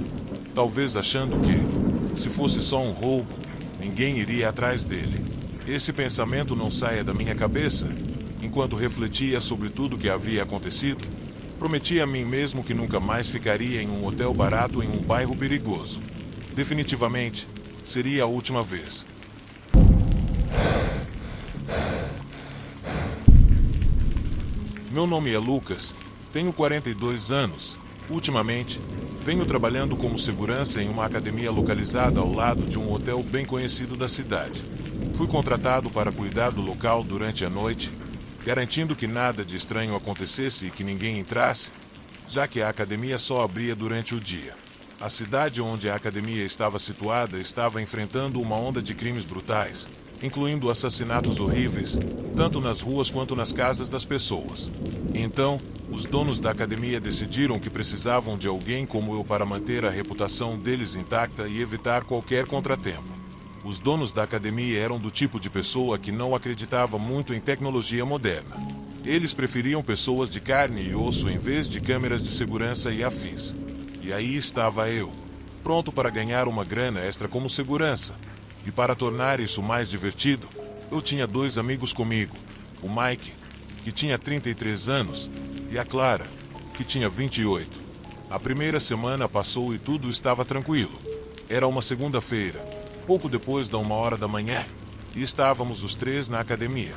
A: talvez achando que, se fosse só um roubo, ninguém iria atrás dele. Esse pensamento não saia da minha cabeça. Enquanto refletia sobre tudo o que havia acontecido, prometi a mim mesmo que nunca mais ficaria em um hotel barato em um bairro perigoso. Definitivamente, seria a última vez. Meu nome é Lucas, tenho 42 anos. Ultimamente, venho trabalhando como segurança em uma academia localizada ao lado de um hotel bem conhecido da cidade. Fui contratado para cuidar do local durante a noite, garantindo que nada de estranho acontecesse e que ninguém entrasse, já que a academia só abria durante o dia. A cidade onde a academia estava situada estava enfrentando uma onda de crimes brutais, incluindo assassinatos horríveis, tanto nas ruas quanto nas casas das pessoas. Então, os donos da academia decidiram que precisavam de alguém como eu para manter a reputação deles intacta e evitar qualquer contratempo. Os donos da academia eram do tipo de pessoa que não acreditava muito em tecnologia moderna. Eles preferiam pessoas de carne e osso em vez de câmeras de segurança e afins. E aí estava eu, pronto para ganhar uma grana extra como segurança. E para tornar isso mais divertido, eu tinha 2 amigos comigo, o Mike, que tinha 33 anos, e a Clara, que tinha 28. A primeira semana passou e tudo estava tranquilo. Era uma segunda-feira, pouco depois da 1h da manhã, e estávamos os 3 na academia.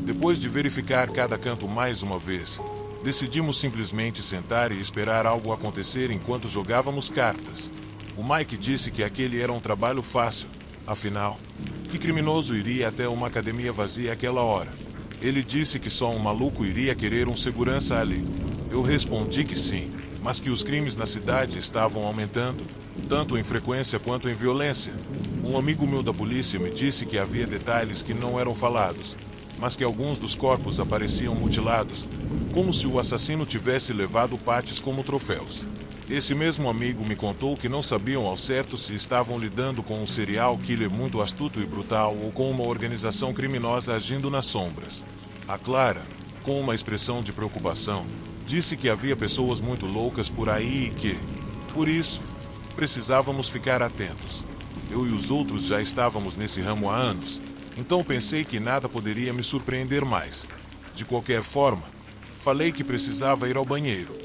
A: Depois de verificar cada canto mais uma vez, decidimos simplesmente sentar e esperar algo acontecer enquanto jogávamos cartas. O Mike disse que aquele era um trabalho fácil, afinal, que criminoso iria até uma academia vazia àquela hora? Ele disse que só um maluco iria querer um segurança ali. Eu respondi que sim, mas que os crimes na cidade estavam aumentando, tanto em frequência quanto em violência. Um amigo meu da polícia me disse que havia detalhes que não eram falados, mas que alguns dos corpos apareciam mutilados, como se o assassino tivesse levado partes como troféus. Esse mesmo amigo me contou que não sabiam ao certo se estavam lidando com um serial killer muito astuto e brutal ou com uma organização criminosa agindo nas sombras. A Clara, com uma expressão de preocupação, disse que havia pessoas muito loucas por aí e que, por isso, precisávamos ficar atentos. Eu e os outros já estávamos nesse ramo há anos, então pensei que nada poderia me surpreender mais. De qualquer forma, falei que precisava ir ao banheiro.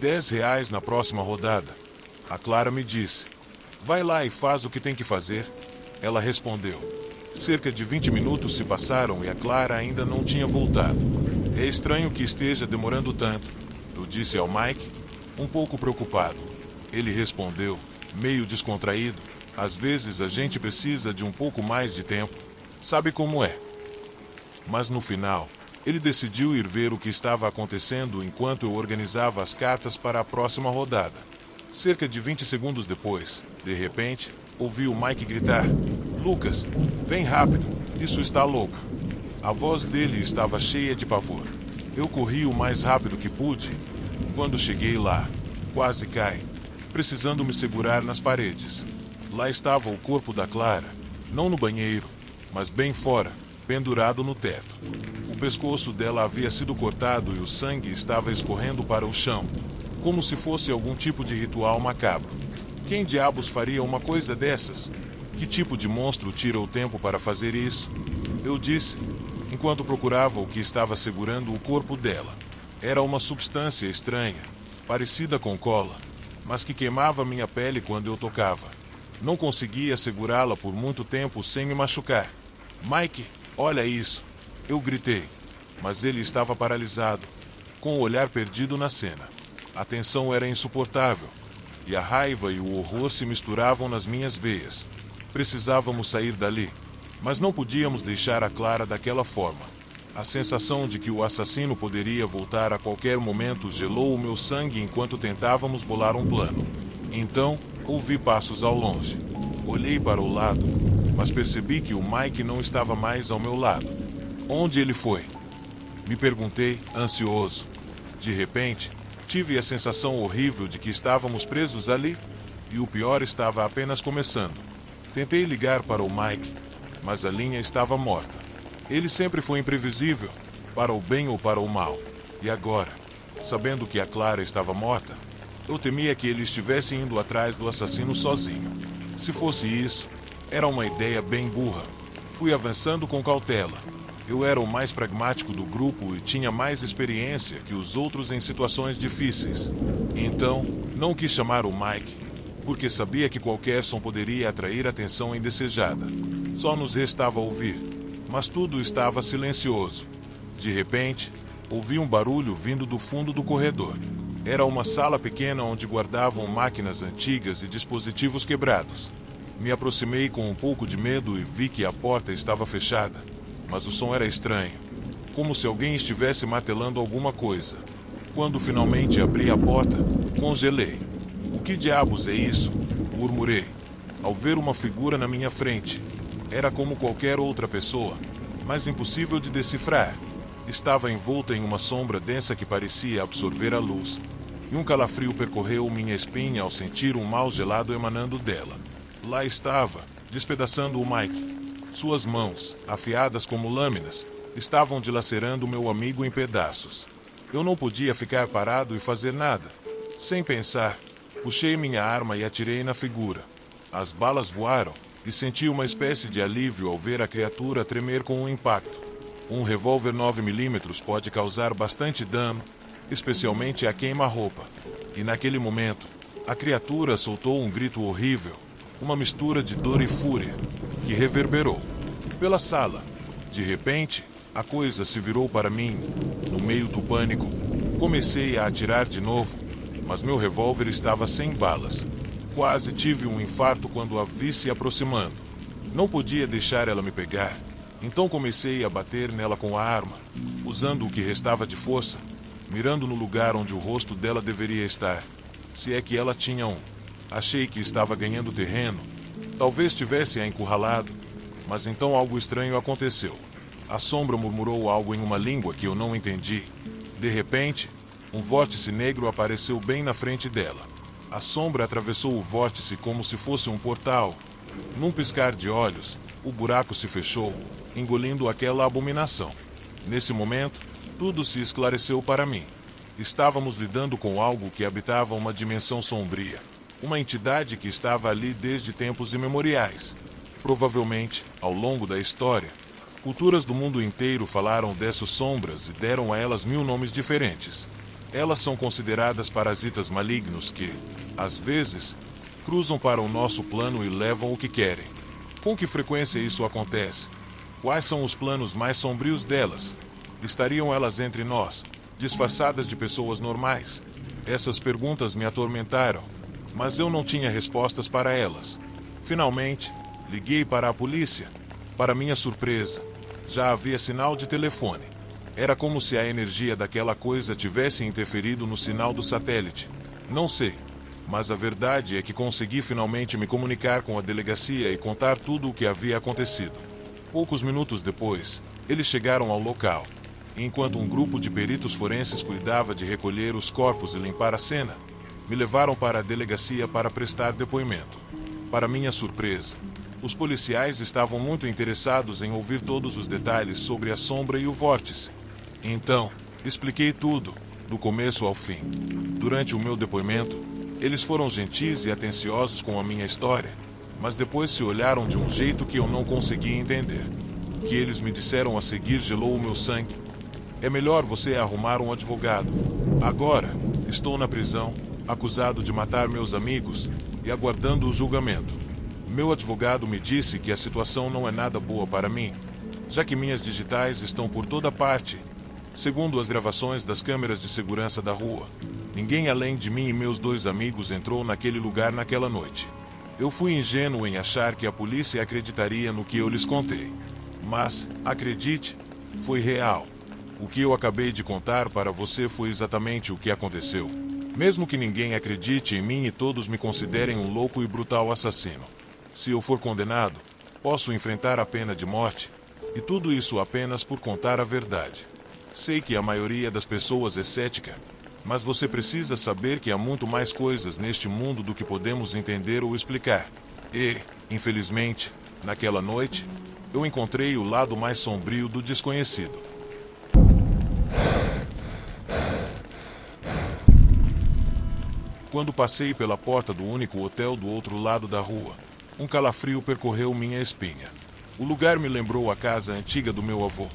A: R$ 10 na próxima rodada. A Clara me disse: vai lá e faz o que tem que fazer. Ela respondeu. Cerca de 20 minutos se passaram e a Clara ainda não tinha voltado. É estranho que esteja demorando tanto, eu disse ao Mike, um pouco preocupado. Ele respondeu, meio descontraído: às vezes a gente precisa de um pouco mais de tempo. Sabe como é? Mas no final, ele decidiu ir ver o que estava acontecendo enquanto eu organizava as cartas para a próxima rodada. Cerca de 20 segundos depois, de repente, ouvi o Mike gritar: Lucas, vem rápido, isso está louco. A voz dele estava cheia de pavor. Eu corri o mais rápido que pude. Quando cheguei lá, quase caí, precisando me segurar nas paredes. Lá estava o corpo da Clara, não no banheiro, mas bem fora, pendurado no teto. O pescoço dela havia sido cortado e o sangue estava escorrendo para o chão, como se fosse algum tipo de ritual macabro. Quem diabos faria uma coisa dessas? Que tipo de monstro tira o tempo para fazer isso? Eu disse, enquanto procurava o que estava segurando o corpo dela. Era uma substância estranha, parecida com cola, mas que queimava minha pele quando eu tocava. Não conseguia segurá-la por muito tempo sem me machucar. Mike, olha isso! Eu gritei, mas ele estava paralisado, com o olhar perdido na cena. A tensão era insuportável, e a raiva e o horror se misturavam nas minhas veias. Precisávamos sair dali, mas não podíamos deixar a Clara daquela forma. A sensação de que o assassino poderia voltar a qualquer momento gelou o meu sangue enquanto tentávamos bolar um plano. Então, ouvi passos ao longe. Olhei para o lado, mas percebi que o Mike não estava mais ao meu lado. Onde ele foi? Me perguntei, ansioso. De repente, tive a sensação horrível de que estávamos presos ali, e o pior estava apenas começando. Tentei ligar para o Mike, mas a linha estava morta. Ele sempre foi imprevisível, para o bem ou para o mal. E agora, sabendo que a Clara estava morta, eu temia que ele estivesse indo atrás do assassino sozinho. Se fosse isso, era uma ideia bem burra. Fui avançando com cautela. Eu era o mais pragmático do grupo e tinha mais experiência que os outros em situações difíceis. Então, não quis chamar o Mike, porque sabia que qualquer som poderia atrair atenção indesejada. Só nos restava ouvir, mas tudo estava silencioso. De repente, ouvi um barulho vindo do fundo do corredor. Era uma sala pequena onde guardavam máquinas antigas e dispositivos quebrados. Me aproximei com um pouco de medo e vi que a porta estava fechada, mas o som era estranho, como se alguém estivesse martelando alguma coisa. Quando finalmente abri a porta, congelei. O que diabos é isso? Murmurei, ao ver uma figura na minha frente. Era como qualquer outra pessoa, mas impossível de decifrar. Estava envolta em uma sombra densa que parecia absorver a luz, e um calafrio percorreu minha espinha ao sentir um mau gelado emanando dela. Lá estava, despedaçando o Mike. Suas mãos, afiadas como lâminas, estavam dilacerando meu amigo em pedaços. Eu não podia ficar parado e fazer nada. Sem pensar, puxei minha arma e atirei na figura. As balas voaram, e senti uma espécie de alívio ao ver a criatura tremer com o impacto. Um revólver 9mm pode causar bastante dano, especialmente a queima-roupa. E naquele momento, a criatura soltou um grito horrível, uma mistura de dor e fúria, que reverberou pela sala. De repente, a coisa se virou para mim. No meio do pânico, comecei a atirar de novo, mas meu revólver estava sem balas. Quase tive um infarto quando a vi se aproximando. Não podia deixar ela me pegar, então comecei a bater nela com a arma, usando o que restava de força, mirando no lugar onde o rosto dela deveria estar, se é que ela tinha um. Achei que estava ganhando terreno, talvez tivesse a encurralado, mas então algo estranho aconteceu. A sombra murmurou algo em uma língua que eu não entendi. De repente, um vórtice negro apareceu bem na frente dela. A sombra atravessou o vórtice como se fosse um portal. Num piscar de olhos, o buraco se fechou, engolindo aquela abominação. Nesse momento, tudo se esclareceu para mim. Estávamos lidando com algo que habitava uma dimensão sombria. Uma entidade que estava ali desde tempos imemoriais. Provavelmente, ao longo da história, culturas do mundo inteiro falaram dessas sombras e deram a elas 1000 nomes diferentes. Elas são consideradas parasitas malignos que, às vezes, cruzam para o nosso plano e levam o que querem. Com que frequência isso acontece? Quais são os planos mais sombrios delas? Estariam elas entre nós, disfarçadas de pessoas normais? Essas perguntas me atormentaram, mas eu não tinha respostas para elas. Finalmente, liguei para a polícia. Para minha surpresa, já havia sinal de telefone. Era como se a energia daquela coisa tivesse interferido no sinal do satélite. Não sei, mas a verdade é que consegui finalmente me comunicar com a delegacia e contar tudo o que havia acontecido. Poucos minutos depois, eles chegaram ao local. Enquanto um grupo de peritos forenses cuidava de recolher os corpos e limpar a cena, me levaram para a delegacia para prestar depoimento. Para minha surpresa, Os policiais estavam muito interessados em ouvir todos os detalhes sobre a sombra e o vórtice. Então, expliquei tudo, do começo ao fim. Durante o meu depoimento, eles foram gentis e atenciosos com a minha história, mas depois se olharam de um jeito que eu não conseguia entender. O que eles me disseram a seguir gelou o meu sangue. É melhor você arrumar um advogado. Agora, estou na prisão, acusado de matar meus amigos e aguardando o julgamento. Meu advogado me disse que a situação não é nada boa para mim, já que minhas digitais estão por toda parte. Segundo as gravações das câmeras de segurança da rua, ninguém além de mim e meus 2 amigos entrou naquele lugar naquela noite. Eu fui ingênuo em achar que a polícia acreditaria no que eu lhes contei. Mas, acredite, foi real. O que eu acabei de contar para você foi exatamente o que aconteceu. Mesmo que ninguém acredite em mim e todos me considerem um louco e brutal assassino. Se eu for condenado, posso enfrentar a pena de morte, e tudo isso apenas por contar a verdade. Sei que a maioria das pessoas é cética, mas você precisa saber que há muito mais coisas neste mundo do que podemos entender ou explicar. E, infelizmente, naquela noite, eu encontrei o lado mais sombrio do desconhecido. Quando passei pela porta do único hotel do outro lado da rua, um calafrio percorreu minha espinha. O lugar me lembrou a casa antiga do meu avô,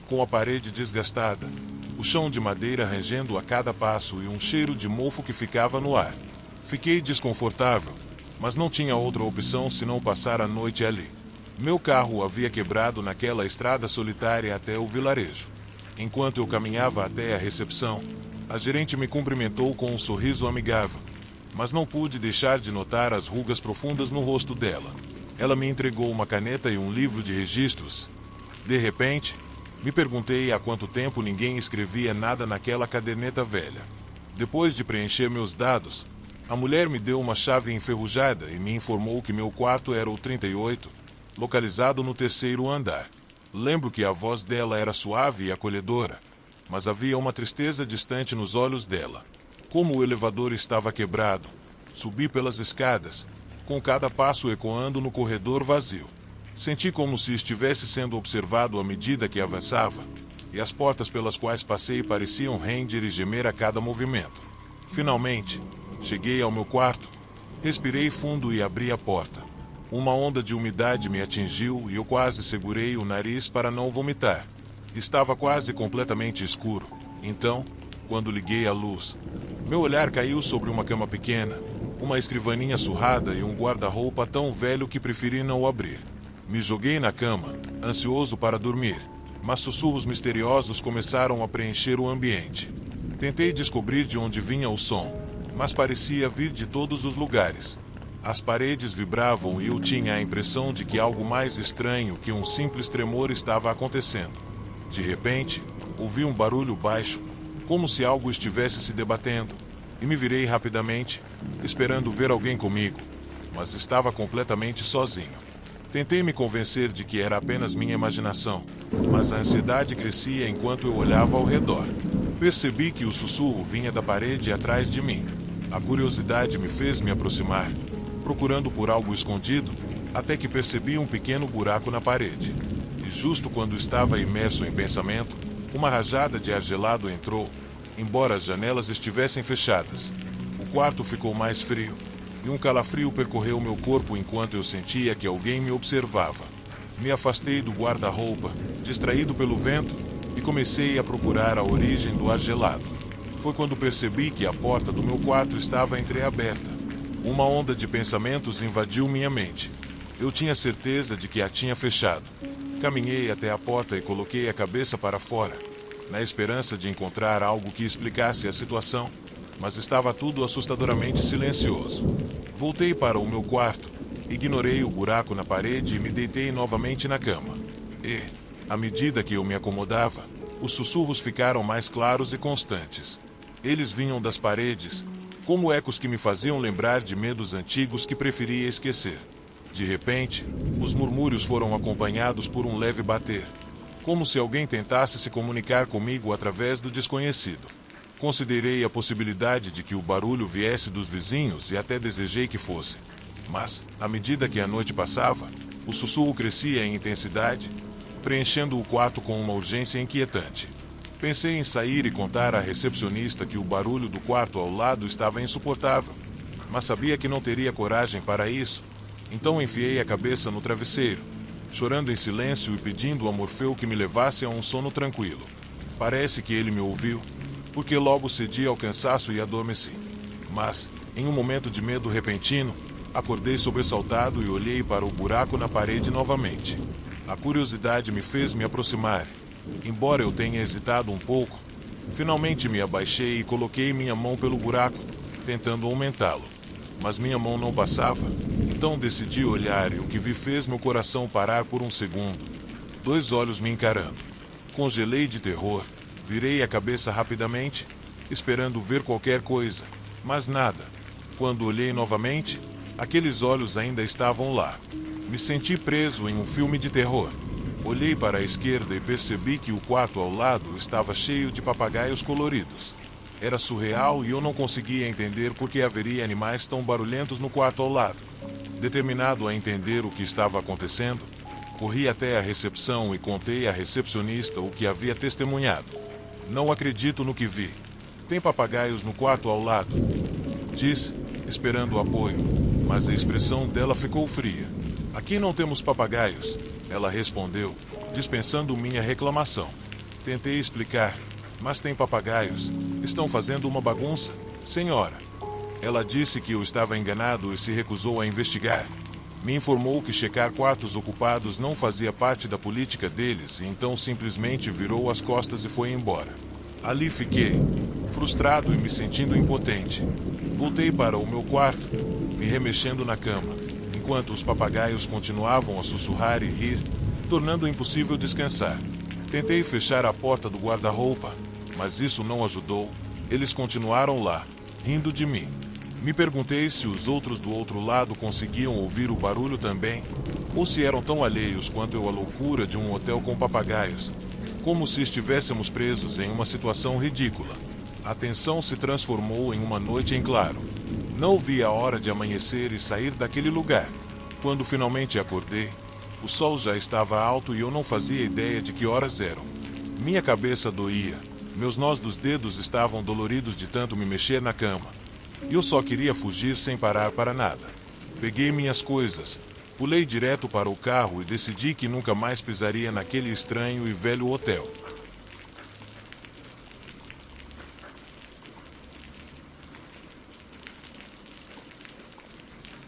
A: com a parede desgastada, o chão de madeira rangendo a cada passo e um cheiro de mofo que ficava no ar. Fiquei desconfortável, mas não tinha outra opção senão passar a noite ali. Meu carro havia quebrado naquela estrada solitária até o vilarejo. Enquanto eu caminhava até a recepção, a gerente me cumprimentou com um sorriso amigável, mas não pude deixar de notar as rugas profundas no rosto dela. Ela me entregou uma caneta e um livro de registros. De repente, me perguntei há quanto tempo ninguém escrevia nada naquela caderneta velha. Depois de preencher meus dados, a mulher me deu uma chave enferrujada e me informou que meu quarto era o 38, localizado no 3º andar. Lembro que a voz dela era suave e acolhedora, mas havia uma tristeza distante nos olhos dela. Como o elevador estava quebrado, subi pelas escadas, com cada passo ecoando no corredor vazio. Senti como se estivesse sendo observado à medida que avançava, e as portas pelas quais passei pareciam ranger e gemer a cada movimento. Finalmente, cheguei ao meu quarto, respirei fundo e abri a porta. Uma onda de umidade me atingiu e eu quase segurei o nariz para não vomitar. Estava quase completamente escuro, então, quando liguei a luz, meu olhar caiu sobre uma cama pequena, uma escrivaninha surrada e um guarda-roupa tão velho que preferi não abrir. Me joguei na cama, ansioso para dormir, mas sussurros misteriosos começaram a preencher o ambiente. Tentei descobrir de onde vinha o som, mas parecia vir de todos os lugares. As paredes vibravam e eu tinha a impressão de que algo mais estranho que um simples tremor estava acontecendo. De repente, ouvi um barulho baixo, como se algo estivesse se debatendo, e me virei rapidamente, esperando ver alguém comigo, mas estava completamente sozinho. Tentei me convencer de que era apenas minha imaginação, mas a ansiedade crescia enquanto eu olhava ao redor. Percebi que o sussurro vinha da parede atrás de mim. A curiosidade me fez me aproximar, procurando por algo escondido, até que percebi um pequeno buraco na parede. E justo quando estava imerso em pensamento, uma rajada de ar gelado entrou, embora as janelas estivessem fechadas. O quarto ficou mais frio, e um calafrio percorreu meu corpo enquanto eu sentia que alguém me observava. Me afastei do guarda-roupa, distraído pelo vento, e comecei a procurar a origem do ar gelado. Foi quando percebi que a porta do meu quarto estava entreaberta. Uma onda de pensamentos invadiu minha mente. Eu tinha certeza de que a tinha fechado. Caminhei até a porta e coloquei a cabeça para fora, na esperança de encontrar algo que explicasse a situação, mas estava tudo assustadoramente silencioso. Voltei para o meu quarto, ignorei o buraco na parede e me deitei novamente na cama. E, à medida que eu me acomodava, os sussurros ficaram mais claros e constantes. Eles vinham das paredes, como ecos que me faziam lembrar de medos antigos que preferia esquecer. De repente, os murmúrios foram acompanhados por um leve bater, como se alguém tentasse se comunicar comigo através do desconhecido. Considerei a possibilidade de que o barulho viesse dos vizinhos e até desejei que fosse. Mas, à medida que a noite passava, O sussurro crescia em intensidade, preenchendo o quarto com uma urgência inquietante. Pensei em sair e contar à recepcionista que o barulho do quarto ao lado estava insuportável, mas sabia que não teria coragem para isso. Então enfiei a cabeça no travesseiro, chorando em silêncio e pedindo a Morfeu que me levasse a um sono tranquilo. Parece que ele me ouviu, porque logo cedi ao cansaço e adormeci. Mas, em um momento de medo repentino, acordei sobressaltado e olhei para o buraco na parede novamente. A curiosidade me fez me aproximar. Embora eu tenha hesitado um pouco, finalmente me abaixei e coloquei minha mão pelo buraco, tentando aumentá-lo. Mas minha mão não passava, então decidi olhar e o que vi fez meu coração parar por um segundo. 2 olhos me encarando. Congelei de terror, virei a cabeça rapidamente, esperando ver qualquer coisa, mas nada. Quando olhei novamente, aqueles olhos ainda estavam lá. Me senti preso em um filme de terror. Olhei para a esquerda e percebi que o quarto ao lado estava cheio de papagaios coloridos. Era surreal e eu não conseguia entender por que haveria animais tão barulhentos no quarto ao lado. Determinado a entender o que estava acontecendo, corri até a recepção e contei à recepcionista o que havia testemunhado. Não acredito no que vi. Tem papagaios no quarto ao lado, disse, esperando apoio, mas a expressão dela ficou fria. Aqui não temos papagaios, ela respondeu, dispensando minha reclamação. Tentei explicar, mas tem papagaios. Estão fazendo uma bagunça, senhora. Ela disse que eu estava enganado e se recusou a investigar. Me informou que checar quartos ocupados não fazia parte da política deles, e então simplesmente virou as costas e foi embora. Ali fiquei, frustrado e me sentindo impotente. Voltei para o meu quarto, me remexendo na cama, enquanto os papagaios continuavam a sussurrar e rir, tornando impossível descansar. Tentei fechar a porta do guarda-roupa, mas isso não ajudou. Eles continuaram lá, rindo de mim. Me perguntei se os outros do outro lado conseguiam ouvir o barulho também, ou se eram tão alheios quanto eu à loucura de um hotel com papagaios, como se estivéssemos presos em uma situação ridícula. A tensão se transformou em uma noite em claro. Não vi a hora de amanhecer e sair daquele lugar. Quando finalmente acordei, o sol já estava alto e eu não fazia ideia de que horas eram. Minha cabeça doía, meus nós dos dedos estavam doloridos de tanto me mexer na cama. E eu só queria fugir sem parar para nada. Peguei minhas coisas, pulei direto para o carro e decidi que nunca mais pisaria naquele estranho e velho hotel.